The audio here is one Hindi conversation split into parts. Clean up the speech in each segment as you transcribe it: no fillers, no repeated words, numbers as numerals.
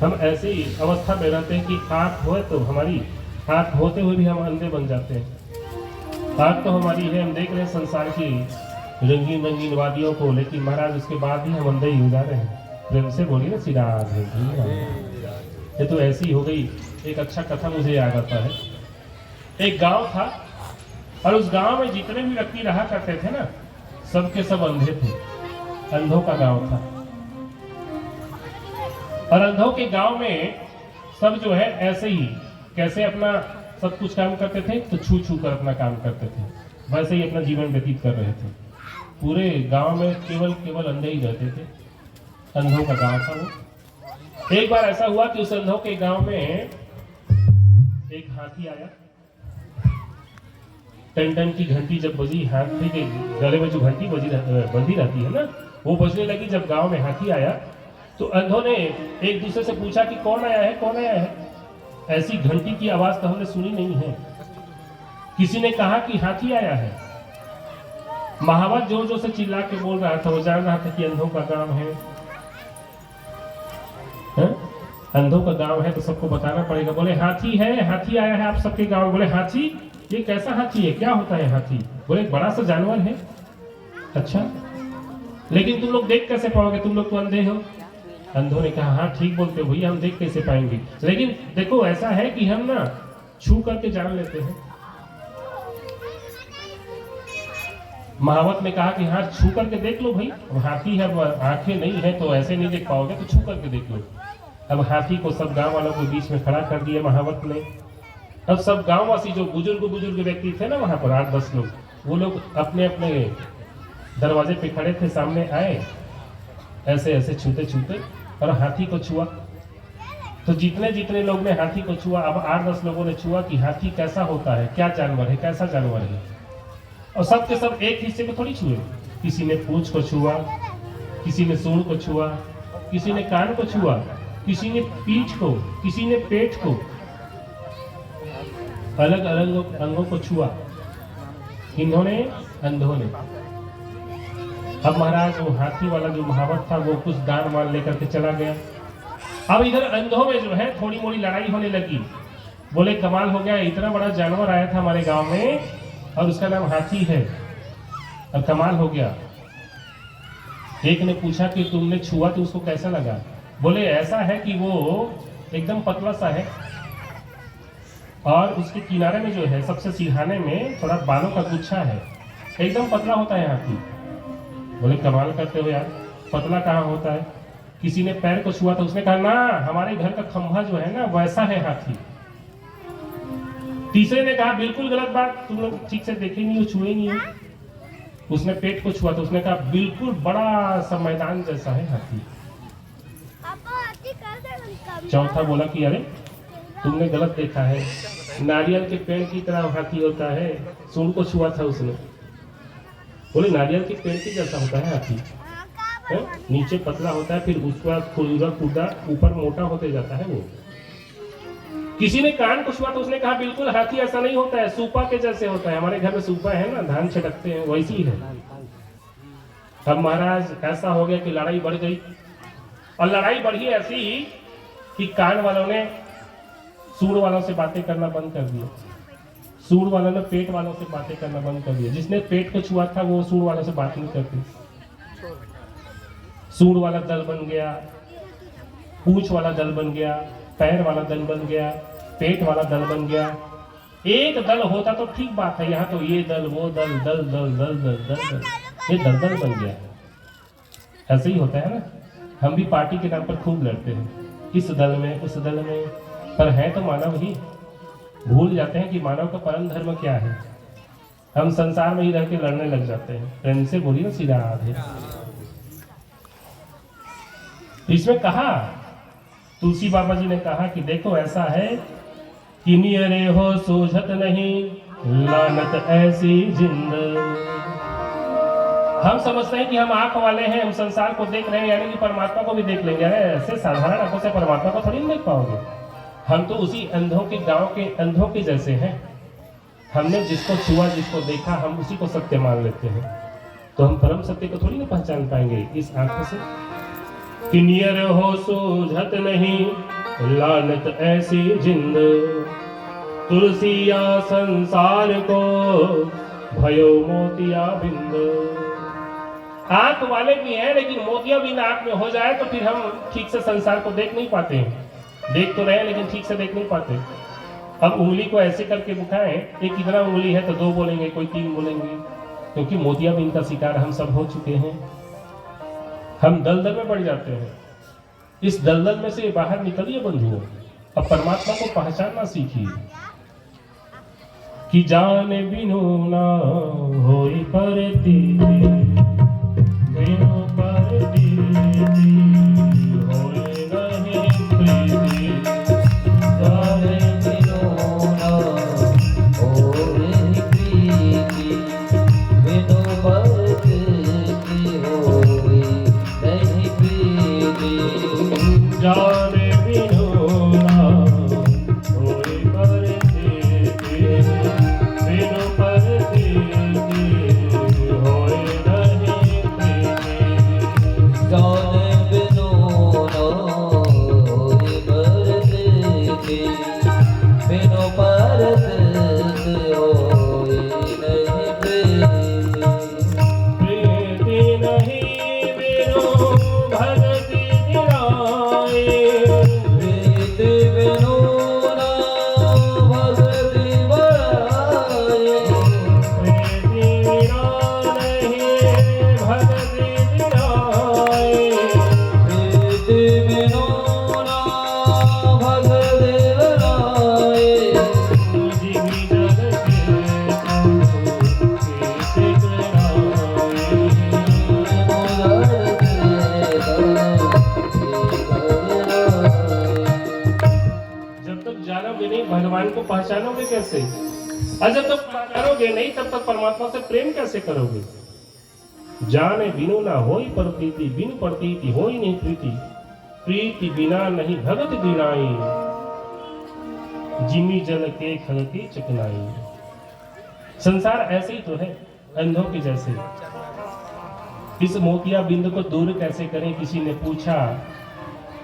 हम ऐसे ही अवस्था में रहते हैं कि आँख हो तो हमारी आँख होते हुए भी हम अंधे बन जाते हैं। आँख तो हमारी है, हम देख रहे हैं संसार की रंगीन रंगीन वादियों को, लेकिन महाराज उसके बाद भी हम अंधे ही हो जा रहे हैं। प्रेम से बोलिए ना श्री राधे। ये तो ऐसी ही हो गई। एक अच्छा कथा मुझे याद आता है। एक गांव था और उस गांव में जितने भी व्यक्ति रहा करते थे ना, सबके सब अंधे थे। अंधों का गांव था और अंधों के गांव में सब जो है ऐसे ही कैसे अपना सब कुछ काम करते थे, तो छू छू कर अपना काम करते थे, वैसे ही अपना जीवन व्यतीत कर रहे थे। पूरे गांव में केवल केवल अंधे ही रहते थे। अंधों का गांव था वो। एक बार ऐसा हुआ कि उस अंधों के गांव में एक हाथी आया। टन टन की घंटी जब बजी, हाथी के गले में जो घंटी बंधी रहती है ना, वो बजने लगी। जब गांव में हाथी आया तो अंधों ने एक दूसरे से पूछा कि कौन आया है, कौन आया है। ऐसी घंटी की आवाज तो हमने सुनी नहीं है। किसी ने कहा कि हाथी आया है। महावत जोर जोर से चिल्ला के बोल रहा था। वो जान रहा था कि अंधों का गांव है, अंधों का गांव है तो सबको बताना पड़ेगा। बोले हाथी है, हाथी आया है आप सबके गांव में। बोले हाथी? ये कैसा हाथी है, क्या होता है हाथी? बोले बड़ा सा जानवर है। अच्छा, लेकिन तुम लोग देख कैसे पाओगे, तुम लोग तो अंधे हो। अंधों ने कहा हाँ ठीक बोलते हो भैया, हम देख कैसे पाएंगे, लेकिन देखो ऐसा है कि हम ना छू करके जान लेते हैं। महावत ने कहा कि हाँ छू करके देख लो भाई। अब हाथी है, आंखें नहीं है तो ऐसे नहीं देख पाओगे, तो छू करके देख लो। अब हाथी को सब गांव वालों के बीच में खड़ा कर दिया महावत ने। अब सब गांववासी जो बुजुर्ग व्यक्ति थे ना वहां पर 8-10 लोग, वो लोग अपने अपने दरवाजे पे खड़े थे, सामने आए ऐसे ऐसे छूते छूते और हाथी को छुआ। तो जितने जितने लोग ने हाथी को छुआ, अब 8-10 लोगों ने छुआ कि हाथी कैसा होता है, क्या जानवर है, कैसा जानवर है। और सब के सब एक हिस्से को थोड़ी छुए। किसी ने पूंछ को छुआ, किसी ने सूंड को छुआ, किसी ने कान को छुआ, किसी ने पीठ को, किसी ने पेट को, अलग अलग अंगों को छुआ इन्होंने, अंधों ने। अब महाराज वो हाथी वाला जो महावत था वो कुछ दान वान लेकर के चला गया। अब इधर अंधों में जो है थोड़ी मोड़ी लड़ाई होने लगी। बोले कमाल हो गया, इतना बड़ा जानवर आया था हमारे गांव में और उसका नाम हाथी है, और कमाल हो गया। एक ने पूछा कि तुमने छुआ तो उसको कैसा लगा? बोले ऐसा है कि वो एकदम पतला सा है और उसके किनारे में जो है सबसे सिरहाने में थोड़ा बालों का गुच्छा है, एकदम पतला होता है हाथी। बोले कमाल करते हो यार, पतला कहाँ होता है? किसी ने पैर को छुआ तो उसने कहा ना, हमारे घर का खंभा जो है ना वैसा है हाथी। तीसरे ने कहा बिल्कुल गलत बात, तुम लोग ठीक से देखे नहीं हो, छुए नहीं हो। उसने पेट को छुआ तो उसने कहा बिल्कुल बड़ा सा मैदान जैसा है हाथी। चौथा बोला कि अरे तुमने गलत देखा है, नारियल के पेड़ की तरह हाथी होता है। सूंड को छुआ था उसने। बोले नारियल के पेड़ की जैसा होता है हाथी है? नीचे पतला होता है, फिर उसका खुदा ऊपर मोटा होते जाता है वो। किसी ने कान को छुआ तो उसने कहा बिल्कुल हाथी ऐसा नहीं होता है, सूपा के जैसे होता है। हमारे घर में सूपा है ना, धान छिड़कते हैं, वैसी ही है। अब महाराज ऐसा हो गया कि लड़ाई बढ़ गई, और लड़ाई बढ़ी ऐसी कि कान वालों ने सूंड वालों से बातें करना बंद कर दिया, सूंड वालों ने पेट वालों से बातें करना बंद कर दिया। जिसने पेट को छुआ था वो सूंड वालों से बात नहीं करती। सूंड वाला दल बन गया, पूंछ वाला दल बन गया, पैर वाला दल बन गया, पेट वाला दल बन गया। एक दल होता तो ठीक बात है, यहाँ तो ये दल वो दल, दल दल दल दल दल दल, ये दल दल बन गया। ऐसे ही होता है ना, हम भी पार्टी के नाम पर खूब लड़ते हैं, इस दल में उस दल में, पर है तो मानव ही। भूल जाते हैं कि मानव का परम धर्म क्या है। हम संसार में ही रह के लड़ने लग जाते हैं। प्रेम से बोलिए ना सीधा राधे। इसमें कहा, तुलसी बाबा जी ने कहा कि देखो ऐसा है कि नियरे हो सोझत नहीं, लानत ऐसी जिंद। हम समझते हैं कि हम आंख वाले हैं, हम संसार को देख रहे हैं, यानी कि परमात्मा को भी देख लेंगे। अरे ऐसे साधारण आंखों से परमात्मा को थोड़ी नहीं देख पाओगे। हम तो उसी अंधों के गांव के अंधों के जैसे हैं। हमने जिसको छुआ, जिसको देखा, हम उसी को सत्य मान लेते हैं। तो हम परम सत्य को थोड़ी ना पहचान पाएंगे इस आंखों से। कि नियर हो सूझत नहीं लानत ऐसी जिंद, तुलसिया संसार को भयो मोतिया बिंद। आंख वाले भी हैं लेकिन मोतिया बिंद आंख में हो जाए तो फिर हम ठीक से संसार को देख नहीं पाते हैं। देख तो रहे लेकिन ठीक से देख नहीं पाते। अब उंगली को ऐसे करके उठाएं, एक कितना उंगली है तो 2 बोलेंगे, कोई 3 बोलेंगे, क्योंकि मोतिया बिंद का शिकार हम सब हो चुके हैं। हम दलदल में पड़ जाते हैं। इस दलदल में से बाहर निकलिए बंधुओं, अब परमात्मा को पहचानना सीखिए कि जाने बिनु ना होई परती, बिनु परती होई नहीं प्रीति। जाने बिनु ना होई प्रीति, बिनु परती होई नहीं प्रीति। जाने बिनु ना होई परती, बिनु परती होई नहीं प्रीति। जाने बिनु ना होई परती, बिनु परती होई नहीं प्रीति। प्रीति नहीं बिनु भगति निराए, प्रीति बिनु ना भगति बड़ाए। प्रीति बिना नहीं भगति निराए। प्रीति बिनु ना भगति बड़ाए। जीवी जग के कैसे जब तक जानोगे नहीं भगवान को पहचानोगे कैसे? और जब तक पहचानोगे नहीं तब तक परमात्मा से प्रेम कैसे करोगे? जाने बिनु ना होई प्रतीति, बिनु प्रतीति होई नहीं प्रीति। प्रीति बिना नहीं भगत दिनाई, जिमी जल के खलती चकनाई। संसार ऐसे ही तो है, अंधों के जैसे। इस मोतिया बिंद को दूर कैसे करें, किसी ने पूछा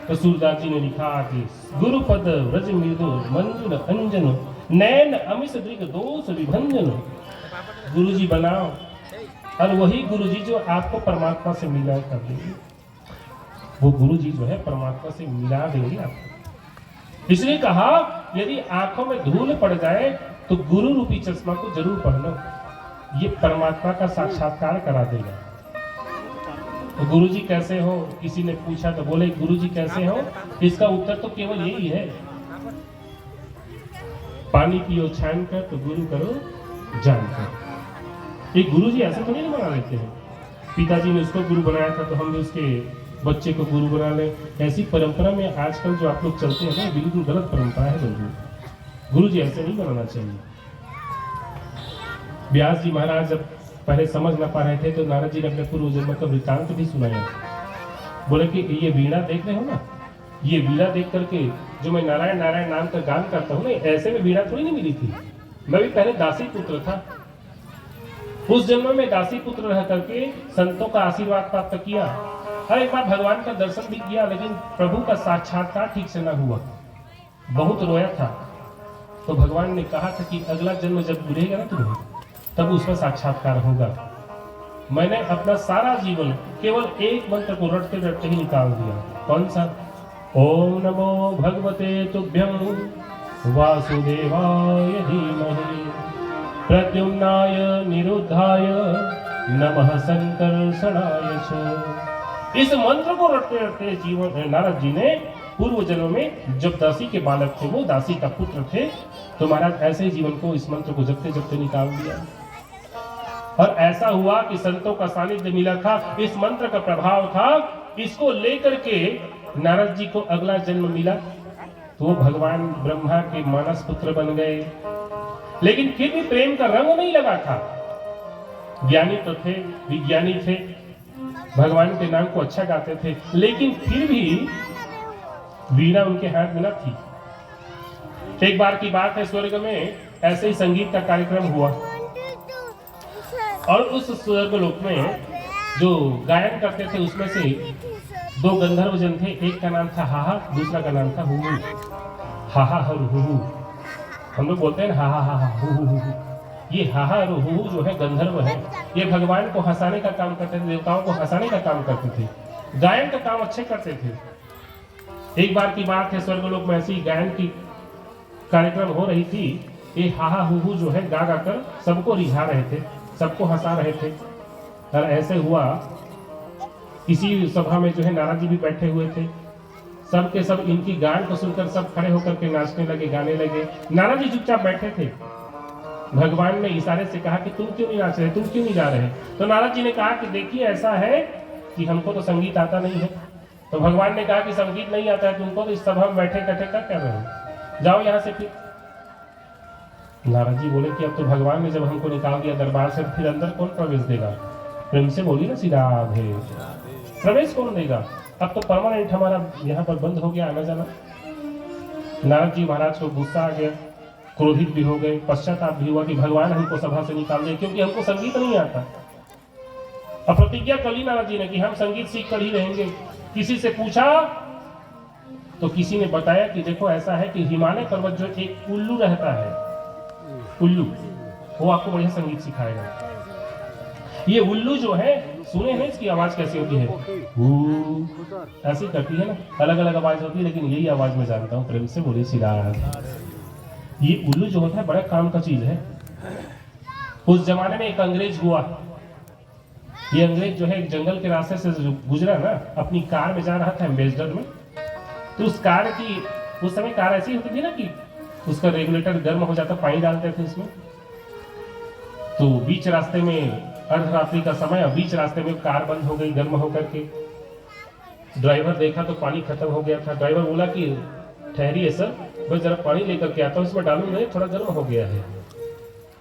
तो सूरदास जी ने लिखा कि गुरुपद व्रज मृदु मंजुल अंजन, नैन अमिष दृग दोष विभंजन। गुरुजी बनाओ और वही गुरुजी जो आपको परमात्मा से मिला कर देंगे, वो गुरुजी जो है परमात्मा से मिला देंगे आपको। इसलिए कहा यदि आंखों में धूल पड़ जाए तो गुरु रूपी चश्मा को जरूर पहनो, ये परमात्मा का साक्षात्कार करा देगा। तो गुरुजी कैसे हो, किसी ने पूछा तो बोले गुरुजी कैसे हो, इसका उत्तर तो केवल यही है, पानी पियो छान कर तो गुरु करो जान कर। ये गुरुजी ऐसे तो नहीं बना लेते हैं। पिताजी ने उसको गुरु बनाया था तो हम भी उसके बच्चे को गुरु बना ले। ऐसी परंपरा में आजकल जो आप लोग चलते हैं ना, बिल्कुल गलत परंपरा है बंधु। गुरुजी ऐसे नहीं बनाना चाहिए। व्यास जी महाराज जब पहले समझ ना पा रहे थे तो नारद जी ने अपने पूर्व जन्म का वृत्तांत भी सुनाया। बोले कि ये वीणा देख रहे हो ना, ये वीणा देख करके जो मैं नारायण नारायण नाम का गान करता हूँ ना, ऐसे में वीणा थोड़ी नहीं मिली थी। मैं भी पहले दासी पुत्र था, उस जन्म में दासी पुत्र रह करके संतों का आशीर्वाद प्राप्त किया और एक बार भगवान का दर्शन भी किया, लेकिन प्रभु का साक्षात्कार ठीक से न हुआ, बहुत रोया था। तो भगवान ने कहा था कि अगला जन्म जब मिलेगा ना तुम्हें तब उसमें साक्षात्कार होगा। मैंने अपना सारा जीवन केवल एक मंत्र को रटते रटते ही निकाल दिया। कौन सा? ओम नमो भगवते तुभ्यं वासुदेवाय धीमहि प्रद्युम्नाय निरुद्धाय नमः संकर्षणाय च। इस मंत्र को रटते रटते जीवन नारद जी ने पूर्व जन्म में जब दासी के बालक थे, वो दासी का पुत्र थे, तो महाराज ऐसे ही जीवन को इस मंत्र को जपते जपते निकाल दिया। और ऐसा हुआ कि संतों का सानिध्य मिला था, इस मंत्र का प्रभाव था, इसको लेकर के नारद जी को अगला जन्म मिला तो वो भगवान ब्रह्मा के मानस पुत्र बन गए। लेकिन फिर भी प्रेम का रंग नहीं लगा था। ज्ञानी तो थे, विज्ञानी थे, भगवान के नाम को अच्छा गाते थे, लेकिन फिर भी वीणा उनके हाथ में न थी। एक बार की बात है, स्वर्ग में ऐसे ही संगीत का कार्यक्रम हुआ और उस स्वर्गलोक में जो गायन करते थे उसमें से दो गंधर्व जन थे, एक का नाम था हाहा, दूसरा का नाम था हुहू। हाहा और हुहू, हम लोग बोलते हैं ना हाहा हाहा हुहू। ये हाहा और हुहू जो है गंधर्व है, ये भगवान को हंसाने का काम करते थे, देवताओं को हंसाने का काम करते थे, गायन का काम अच्छे करते थे। एक बार की बात है, स्वर्गलोक में ऐसी गायन की कार्यक्रम हो रही थी। ये हाहा हुहू जो है गा गा कर सबको रिझा रहे थे, सबको हंसा रहे थे। और ऐसे हुआ, इसी सभा में जो है नारद जी भी बैठे हुए थे। सब के सब इनकी गान को सुनकर सब खड़े होकर के नाचने लगे, गाने लगे। नारद जी चुपचाप बैठे थे। भगवान ने इशारे से कहा कि तुम क्यों नहीं नाच रहे, तुम क्यों नहीं गा रहे? तो नारद जी ने कहा कि देखिए ऐसा है कि हमको तो संगीत आता नहीं है। तो भगवान ने कहा कि संगीत नहीं आता है तुमको, तो इस सभा में बैठे बैठे क्या कर रहे हो, जाओ यहाँ से। फिर नारद जी बोले कि अब तो भगवान ने जब हमको निकाल दिया दरबार से, फिर अंदर कौन प्रवेश देगा? प्रेम से बोली ना श्री राधे, प्रवेश कौन देगा? अब तो परमानेंट हमारा यहाँ पर बंद हो गया आना जाना। नारद जी महाराज को गुस्सा आ गया, क्रोधित भी हो गए, पश्चाताप भी हुआ कि भगवान हमको सभा से निकाल दे, क्योंकि हमको संगीत नहीं आता। अब प्रतिज्ञा कर ली नारद जी ने कि हम संगीत सीख कर ही रहेंगे। किसी से पूछा तो किसी ने बताया कि देखो ऐसा है कि हिमालय पर्वत जो एक उल्लू रहता है, उल्लू, वो आपको बढ़िया संगीत सिखाएगा। ये उल्लू जो है, सुने हैं इसकी आवाज कैसी होती है? ऐसी करती है ना, अलग अलग आवाज होती है, लेकिन यही आवाज मैं जानता हूँ। प्रेम से बोलिए श्री राधे। ये उल्लू जो होता है बड़ा काम का चीज है। उस जमाने में एक अंग्रेज हुआ। ये अंग्रेज जो है एक जंगल के रास्ते से गुजरा ना, अपनी कार में जा रहा था एम्बेसडर में। तो उस कार की, उस समय कार ऐसी होती थी ना कि उसका रेगुलेटर गर्म हो जाता, पानी डालते थे इसमें। तो बीच रास्ते में अर्धरात्रि का समय, और बीच रास्ते में कार बंद हो गई गर्म होकर के। ड्राइवर देखा तो पानी खत्म हो गया था। ड्राइवर बोला कि ठहरिए सर, बस जरा पानी लेकर के आता हूँ, इसमें डालूंगा, थोड़ा गर्म हो गया है।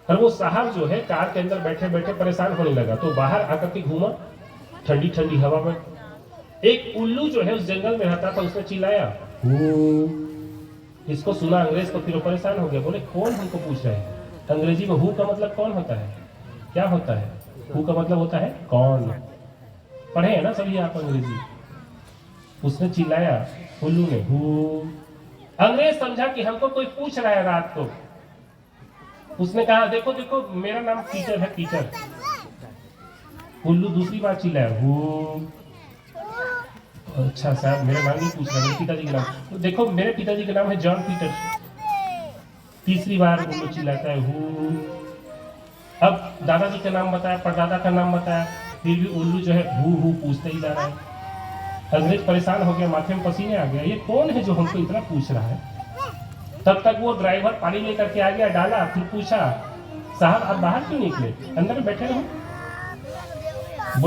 और वो साहब जो है कार के अंदर बैठे बैठे परेशान होने लगा, तो बाहर आकर के घूमा ठंडी ठंडी हवा में। एक उल्लू जो है उस जंगल में रहता था, उसने चिल्लाया, इसको सुना अंग्रेज को, फिर वो परेशान हो गया। बोले कौन हमको पूछ रहे हैं? अंग्रेजी में हु का मतलब कौन होता है? क्या होता है? हु का मतलब होता है कौन। पढ़े हैं ना सभी आप अंग्रेजी। उसने चिल्लाया, उल्लू ने, हु। अंग्रेज समझा कि हमको कोई पूछ रहा है रात को। उसने कहा देखो देखो मेरा नाम पीटर है, पीटर। उल्लू दूसरी बार चिल्लाया, हु। अच्छा साहब मेरा नाम नहीं पूछ रहा, मेरे पिताजी का नाम। तो देखो मेरे पिताजी का नाम है जॉन पीटर। तीसरी बार उल्लू चिल्लाता है, हु। अब दादाजी का नाम बताया, परदादा का नाम बताया, फिर भी उल्लू जो है हु हु पूछते ही जा रहा है। अंग्रेज परेशान हो गया, माथे में पसीने आ गया, ये कौन है जो हमको इतना पूछ रहा है? तब तक वो ड्राइवर पानी लेकर के आ गया, डाला, फिर पूछा, साहब आप बाहर क्यों निकले? अंदर में बैठे रहो।